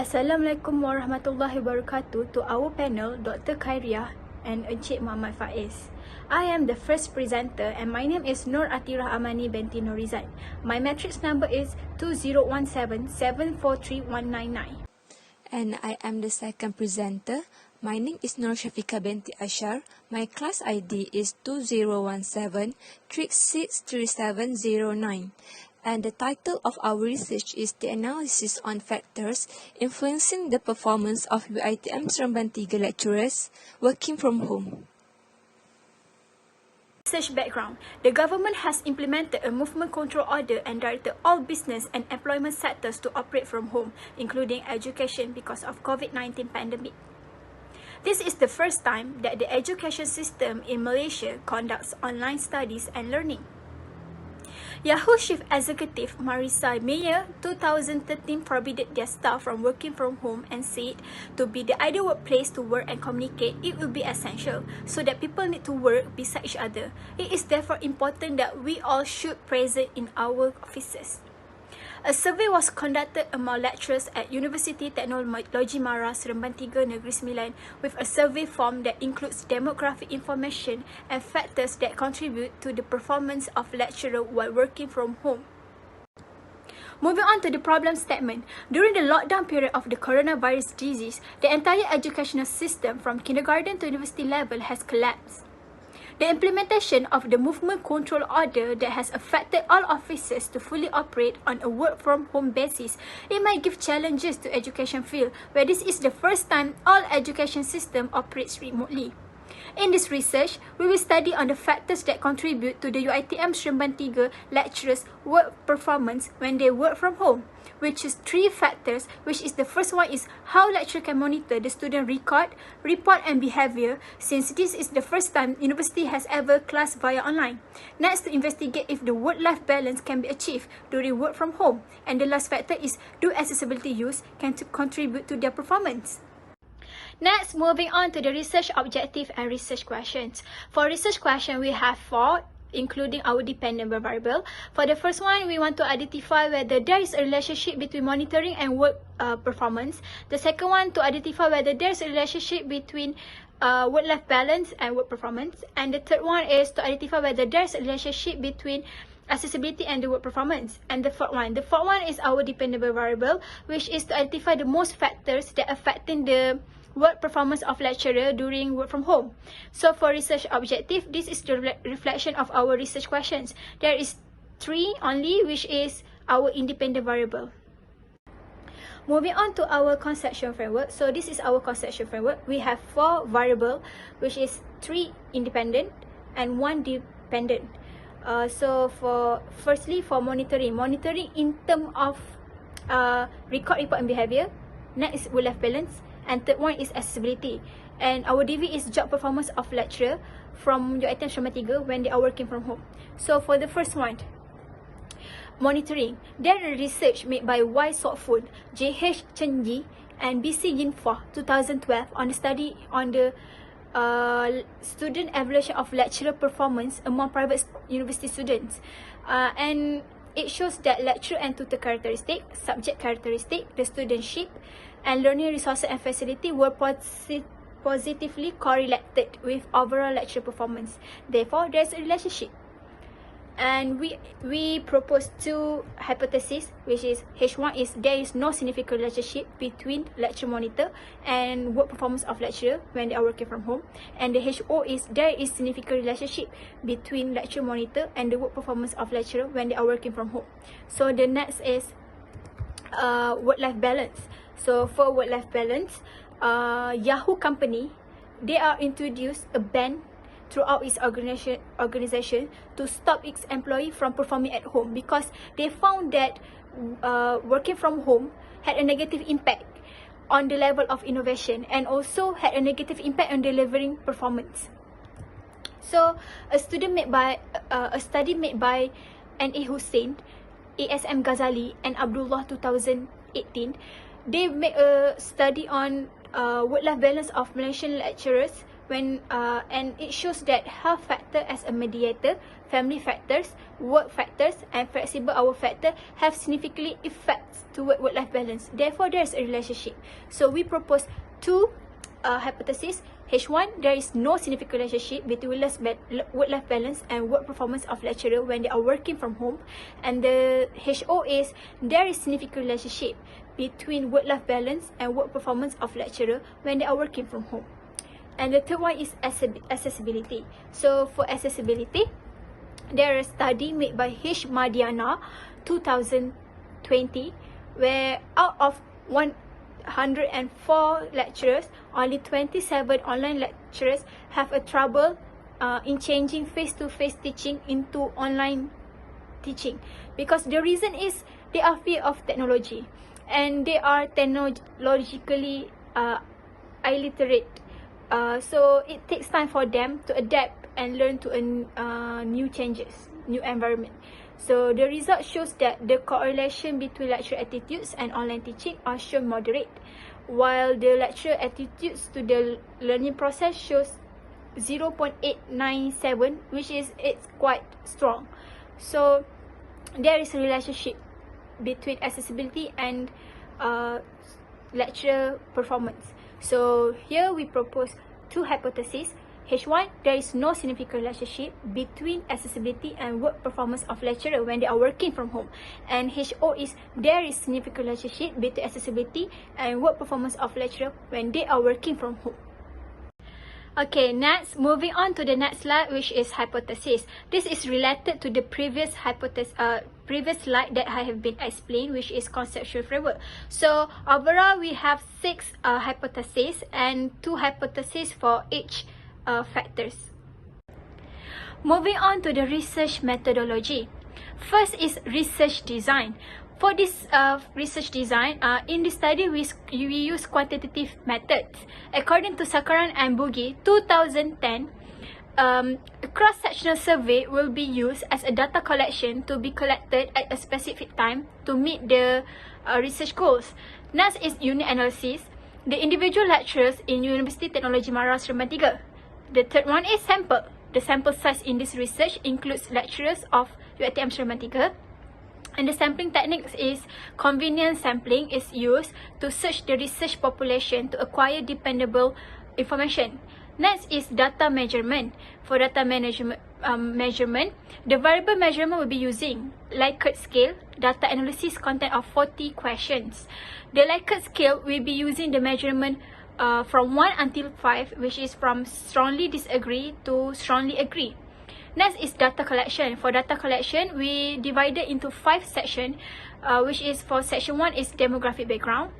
Assalamualaikum warahmatullahi wabarakatuh to our panel, Dr. Khairia and Encik Muhammad Faiz. I am the first presenter and my name is Nur Atirah Amani binti Norizan. My matrix number is 2017743199. And I am the second presenter. My name is Nur Shafika binti Ashar. My class ID is 2017-363709. And the title of our research is The Analysis on Factors Influencing the Performance of VITM Seremban 3 Lecturers Working from Home. Research background. The government has implemented a movement control order and directed all business and employment sectors to operate from home, including education because of COVID-19 pandemic. This is the first time that the education system in Malaysia conducts online studies and learning. Yahoo Chief Executive Marissa Mayer 2013 forbidden their staff from working from home and said to be the ideal workplace to work and communicate, it will be essential so that people need to work beside each other. It is therefore important that we all should present in our offices. A survey was conducted among lecturers at University Teknologi Mara Seremban 3 Negeri Sembilan with a survey form that includes demographic information and factors that contribute to the performance of lecturer while working from home. Moving on to the problem statement. During the lockdown period of the coronavirus disease, the entire educational system from kindergarten to university level has collapsed. The implementation of the movement control order that has affected all offices to fully operate on a work-from-home basis, it might give challenges to education field, where this is the first time all education system operates remotely. In this research, we will study on the factors that contribute to the UiTM Seremban 3 lecturers' work performance when they work from home, which is 3 factors, which is the first one is how lecturer can monitor the student record, report and behavior, since this is the first time university has ever class via online. Next, to investigate if the work-life balance can be achieved during work from home. And the last factor is do accessibility use can contribute to their performance. Next, moving on to the research objective and research questions. For research question, we have 4, including our dependent variable. For the first one, we want to identify whether there is a relationship between monitoring and work performance. The second one, to identify whether there is a relationship between work-life balance and work performance. And the third one is to identify whether there is a relationship between accessibility and the work performance. And the fourth one is our dependable variable, which is to identify the most factors that affecting the work performance of lecturer during work from home. So for research objective, this is the reflection of our research questions. There is 3 only, which is our independent variable. Moving on to our conceptual framework. So this is our conceptual framework. We have 4 variable, which is 3 independent and 1 dependent. So firstly for monitoring in terms of record, report and behavior. Next is work-life balance. And third one is accessibility. And our DV is job performance of lecturer from UiTM Seremban 3 when they are working from home. So for the first one, monitoring. There is research made by Y. Sokfun, J.H. Chenji and B.C. Yinfa 2012 on the study on the student evaluation of lecturer performance among private university students. And it shows that lecturer and tutor characteristic, subject characteristic, the studentship, and learning resources and facility were positively correlated with overall lecture performance. Therefore, there is a relationship. And we propose 2 hypotheses, which is H1 is there is no significant relationship between lecture monitor and work performance of lecturer when they are working from home. And the HO is there is significant relationship between lecture monitor and the work performance of lecturer when they are working from home. So the next is work-life balance. So for work-life balance, Yahoo company, they are introduced a ban throughout its organization to stop its employee from performing at home because they found that working from home had a negative impact on the level of innovation and also had a negative impact on delivering performance. So a study made by N.A. Hussein, A.S.M. Ghazali and Abdullah 2018, they made a study on work-life balance of Malaysian lecturers and it shows that health factor as a mediator, family factors, work factors, and flexible hour factor have significantly effects toward work-life balance. Therefore, there is a relationship. So we propose two hypotheses. H1, there is no significant relationship between work-life balance and work performance of lecturer when they are working from home. And the HO is, there is significant relationship between work-life balance and work performance of lecturer when they are working from home. And the third one is accessibility. So for accessibility, there is a study made by H. Madiana 2020, where out of 104 lecturers, only 27 online lecturers have a trouble in changing face-to-face teaching into online teaching, because the reason is they are fear of technology and they are technologically illiterate. So it takes time for them to adapt and learn to new changes, new environment. So the result shows that the correlation between lecturer attitudes and online teaching are shown moderate, while the lecturer attitudes to the learning process shows 0.897, which is it's quite strong. So there is a relationship between accessibility and lecturer performance. So here we propose two hypotheses. H1, there is no significant relationship between accessibility and work performance of lecturer when they are working from home. And HO is, there is significant relationship between accessibility and work performance of lecturer when they are working from home. Okay, next, moving on to the next slide, which is hypothesis. This is related to the previous slide that I have been explained, which is conceptual framework. So overall, we have 6 hypotheses and 2 hypotheses for each factors. Moving on to the research methodology. First is research design. For this research design, in this study, we use quantitative methods. According to Sakaran and Bugi, 2010, a cross-sectional survey will be used as a data collection to be collected at a specific time to meet the research goals. Next is unit analysis. The individual lecturers in University Teknologi Mara Seremban 3. The third one is sample. The sample size in this research includes lecturers of UiTM Seremban 3. And the sampling techniques is convenience sampling is used to search the research population to acquire dependable information. Next is data measurement. For data measurement, the variable measurement will be using Likert scale, data analysis content of 40 questions. The Likert scale will be using the measurement from 1 until 5, which is from strongly disagree to strongly agree. Next is data collection. For data collection, we divided into 5 sections, which is for section 1 is demographic background.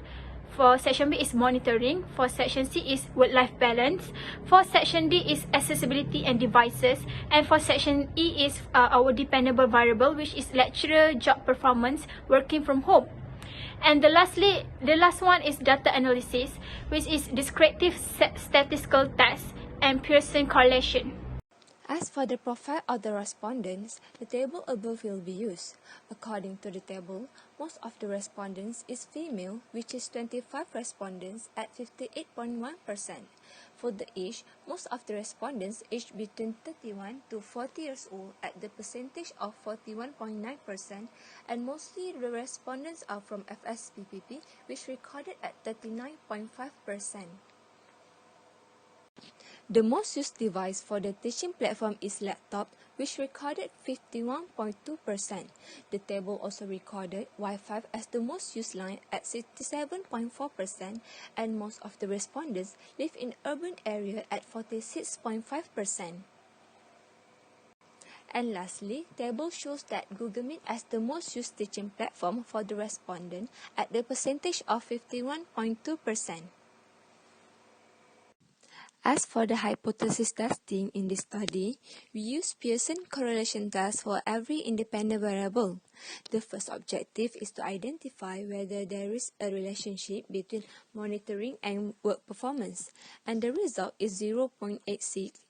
For section B is monitoring. For section C is work-life balance. For section D is accessibility and devices. And for section E is our dependable variable, which is lecturer job performance working from home. And the last one is data analysis, which is descriptive statistical test and Pearson correlation. As for the profile of the respondents, the table above will be used. According to the table, most of the respondents is female, which is 25 respondents at 58.1%. For the age, most of the respondents aged between 31 to 40 years old at the percentage of 41.9%, and mostly the respondents are from FSPPP, which recorded at 39.5%. The most used device for the teaching platform is laptop, which recorded 51.2%. The table also recorded Wi-Fi as the most used line at 67.4%, and most of the respondents live in urban area at 46.5%. And lastly, table shows that Google Meet as the most used teaching platform for the respondent at the percentage of 51.2%. As for the hypothesis testing in this study, we use Pearson correlation test for every independent variable. The first objective is to identify whether there is a relationship between monitoring and work performance, and the result is 0.86,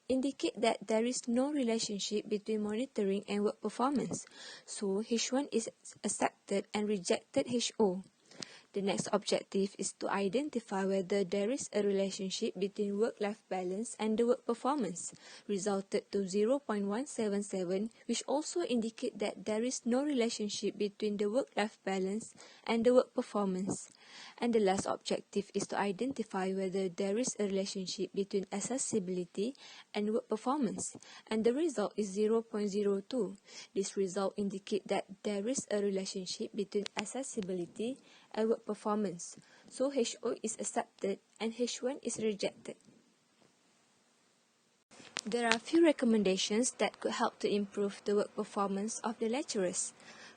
indicate that there is no relationship between monitoring and work performance. So H1 is accepted and rejected HO. The next objective is to identify whether there is a relationship between work-life balance and the work performance, resulted to 0.177, which also indicate that there is no relationship between the work-life balance and the work performance. And the last objective is to identify whether there is a relationship between accessibility and work performance, and the result is 0.02. This result indicates that there is a relationship between accessibility and work performance, so HO is accepted and H1 is rejected. There are a few recommendations that could help to improve the work performance of the lecturers.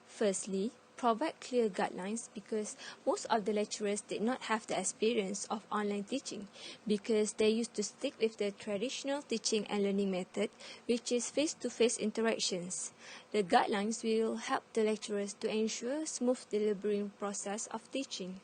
Firstly, provide clear guidelines, because most of the lecturers did not have the experience of online teaching, because they used to stick with the traditional teaching and learning method, which is face-to-face interactions. The guidelines will help the lecturers to ensure smooth delivery process of teaching.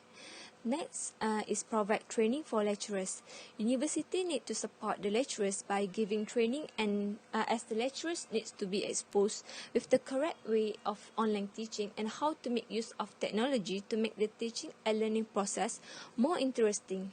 Next is provide training for lecturers. University need to support the lecturers by giving training, and as the lecturers needs to be exposed with the correct way of online teaching and how to make use of technology to make the teaching and learning process more interesting.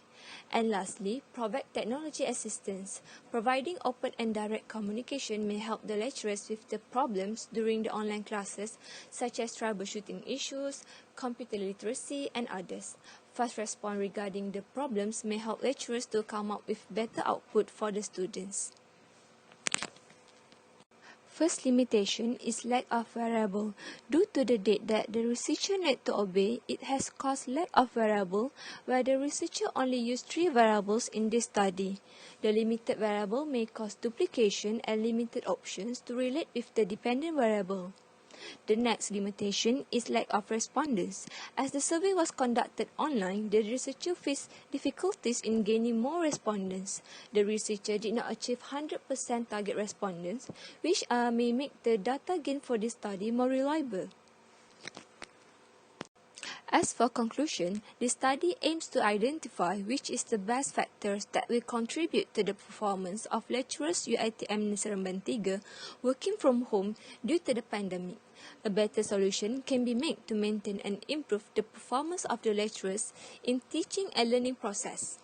And lastly, provide technology assistance. Providing open and direct communication may help the lecturers with the problems during the online classes, such as troubleshooting issues, computer literacy, and others. Fast response regarding the problems may help lecturers to come up with better output for the students. First limitation is lack of variable. Due to the date that the researcher need to obey, it has caused lack of variable, where the researcher only used 3 variables in this study. The limited variable may cause duplication and limited options to relate with the dependent variable. The next limitation is lack of respondents. As the survey was conducted online, the researcher faced difficulties in gaining more respondents. The researcher did not achieve 100% target respondents, which may make the data gain for this study more reliable. As for conclusion, the study aims to identify which is the best factors that will contribute to the performance of lecturers UiTM Seremban 3 working from home due to the pandemic. A better solution can be made to maintain and improve the performance of the lecturers in teaching and learning process.